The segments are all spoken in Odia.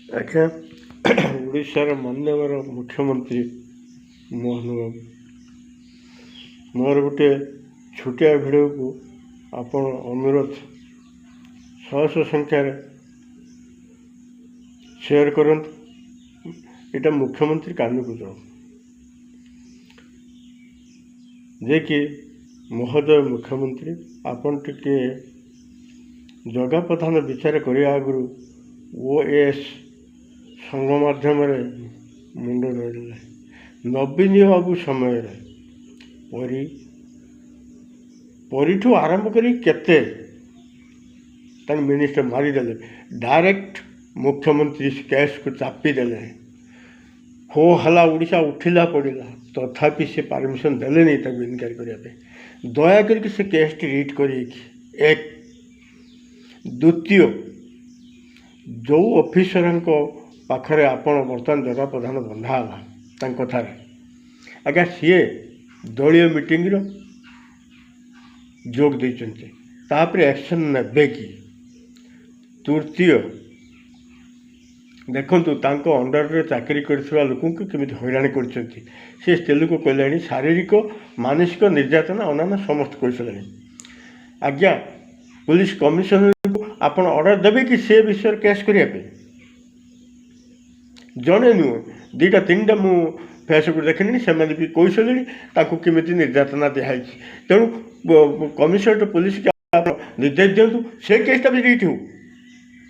ଆଜ୍ଞା ଓଡ଼ିଶାର ମାନ୍ୟବର ମୁଖ୍ୟମନ୍ତ୍ରୀ ମୋହନ ବାବୁ, ମୋର ଗୋଟିଏ ଛୋଟିଆ ଭିଡ଼ିଓକୁ ଆପଣ ଅନୁରୋଧ ଶହ ସଂଖ୍ୟାରେ ସେୟାର କରନ୍ତୁ। ଏଇଟା ମୁଖ୍ୟମନ୍ତ୍ରୀ କାନକୁ ଯାଉ ଯେ କି ମହୋଦୟ ମୁଖ୍ୟମନ୍ତ୍ରୀ, ଆପଣ ଟିକେ ଜଗା ପ୍ରଧାନ ବିଚାର କରିବା ଆଗରୁ OAS ସଂଘ ମାଧ୍ୟମରେ ମୁଣ୍ଡ ନେଇଦେଲେ। ନବୀନ ବାବୁ ସମୟରେ ପରିଠୁ ଆରମ୍ଭ କରି କେତେ ତାଙ୍କ ମିନିଷ୍ଟର ମାରିଦେଲେ, ଡାଇରେକ୍ଟ ମୁଖ୍ୟମନ୍ତ୍ରୀ କେସ୍କୁ ଚାପିଦେଲେ। ହୋ ହେଲା, ଓଡ଼ିଶା ଉଠିଲା ପଡ଼ିଲା, ତଥାପି ସେ ପାରମିସନ୍ ଦେଲେନି ତାକୁ ଇନକ୍ୱାରି କରିବା ପାଇଁ। ଦୟାକରିକି ସେ କେସ୍ଟି ରିଟ୍ କରିକି ଏକ। ଦ୍ୱିତୀୟ, ଯେଉଁ ଅଫିସରଙ୍କ ପାଖରେ ଆପଣ ବର୍ତ୍ତମାନ ଜଗା ପ୍ରଧାନ ବନ୍ଧା ହେଲା ତାଙ୍କ କଥାରେ, ଆଜ୍ଞା ସିଏ ଦଳୀୟ ମିଟିଂର ଯୋଗ ଦେଇଛନ୍ତି, ତାପରେ ଆକ୍ସନ୍ ନେବେ କି? ତୃତୀୟ, ଦେଖନ୍ତୁ ତାଙ୍କ ଅଣ୍ଡରରେ ଚାକିରି କରିଥିବା ଲୋକଙ୍କୁ କେମିତି ହଇରାଣ କରିଛନ୍ତି। ସେ ସ୍ତ୍ରୀ ଲୋକ କହିଲେଣି ଶାରୀରିକ ମାନସିକ ନିର୍ଯାତନା ଅନ୍ୟାନ୍ୟ ସମସ୍ତେ କହିସାରିଲେଣି। ଆଜ୍ଞା ପୁଲିସ କମିଶନରଙ୍କୁ ଆପଣ ଅର୍ଡ଼ର ଦେବେ କି ସେ ବିଷୟରେ କେସ୍ କରିବା ପାଇଁ? ଜଣେ ନୁହେଁ, ଦୁଇଟା ତିନିଟା ମୁଁ ଫେସବୁକ୍ ଦେଖିଲିଣି, ସେମାନେ ବି କହିସାରିଲେଣି ତାକୁ କେମିତି ନିର୍ଯାତନା ଦିଆହେଇଛି। ତେଣୁ କମିଶନରେଟ୍ ପୁଲିସକୁ ଆପଣ ନିର୍ଦ୍ଦେଶ ଦିଅନ୍ତୁ ସେ କେସ୍ଟା ବି ରିଟ୍ ହେଉ।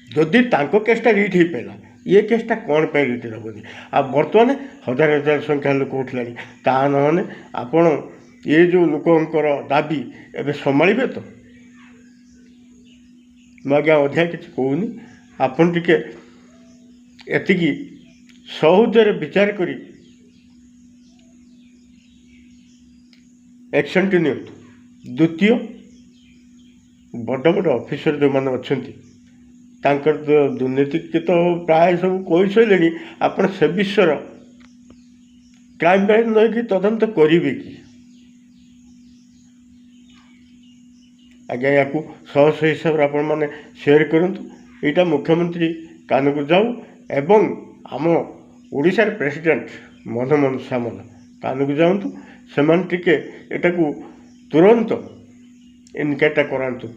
ଯଦି ତାଙ୍କ କେସ୍ଟା ରିଟ୍ ହେଇପାରିଲା, ଏ କେସ୍ଟା କ'ଣ ପାଇଁ ରିଟ୍ ହେବନି? ଆଉ ବର୍ତ୍ତମାନ ହଜାର ହଜାର ସଂଖ୍ୟା ଲୋକ ଉଠିଲାଣି, ତାହା ନହେଲେ ଆପଣ ଏ ଯେଉଁ ଲୋକଙ୍କର ଦାବି ଏବେ ସମ୍ଭାଳିବେ ତ? ମୁଁ ଆଜ୍ଞା ଅଧିକା କିଛି କହୁନି, ଆପଣ ଟିକେ ଏତିକି ସହଜରେ ବିଚାର କରି ଆକ୍ସନ୍ଟି ନିଅନ୍ତୁ। ଦ୍ୱିତୀୟ, ବଡ଼ ବଡ଼ ଅଫିସର ଯେଉଁମାନେ ଅଛନ୍ତି ତାଙ୍କର ଦୁର୍ନୀତି ତ ପ୍ରାୟ ସବୁ କହିସାରିଲେଣି, ଆପଣ ସେ ବିଷୟର କ୍ରାଇମ୍ ବ୍ରାଞ୍ଚ ନେଇକି ତଦନ୍ତ କରିବେ କି? ଆଜ୍ଞା ୟାକୁ ଶହ ହିସାବରେ ଆପଣମାନେ ସେୟାର କରନ୍ତୁ। ଏଇଟା ମୁଖ୍ୟମନ୍ତ୍ରୀ କାନକୁ ଯାଉ ଏବଂ ଆମ ଓଡ଼ିଶାର ପ୍ରେସିଡେଣ୍ଟ ମନମୋହନ ସାମଲ କାନକୁ ଯାଆନ୍ତୁ। ସେମାନେ ଟିକେ ଏଟାକୁ ତୁରନ୍ତ ଇନକ୍ୱାରିଟା କରାନ୍ତୁ,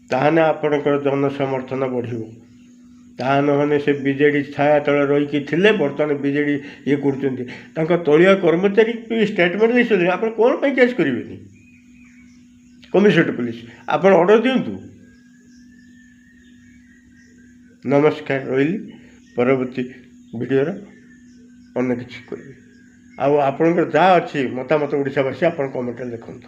ତାହେଲେ ଆପଣଙ୍କର ଜନସମର୍ଥନ ବଢ଼ିବ। ତାହା ନହେଲେ ସେ ବିଜେଡ଼ି ଛାୟା ତଳେ ରହିକି ଥିଲେ, ବର୍ତ୍ତମାନ ବିଜେଡ଼ି ଇଏ କରୁଛନ୍ତି। ତାଙ୍କ ତଳିଆ କର୍ମଚାରୀ ଷ୍ଟେଟମେଣ୍ଟ ଦେଇସାରିଲେଣି, ଆପଣ କ'ଣ ପାଇଁ କେସ୍ କରିବେନି? କମିଶନରେଟ୍ ପୁଲିସ ଆପଣ ଅର୍ଡ଼ର ଦିଅନ୍ତୁ। ନମସ୍କାର, ରହିଲି। ପରବର୍ତ୍ତୀ ଭିଡ଼ିଓରେ ଅନ୍ୟ କିଛି କରିବି। ଆଉ ଆପଣଙ୍କର ଯାହା ଅଛି ମତାମତ ଓଡ଼ିଶାବାସୀ ଆପଣ କମେଣ୍ଟରେ ଲେଖନ୍ତୁ।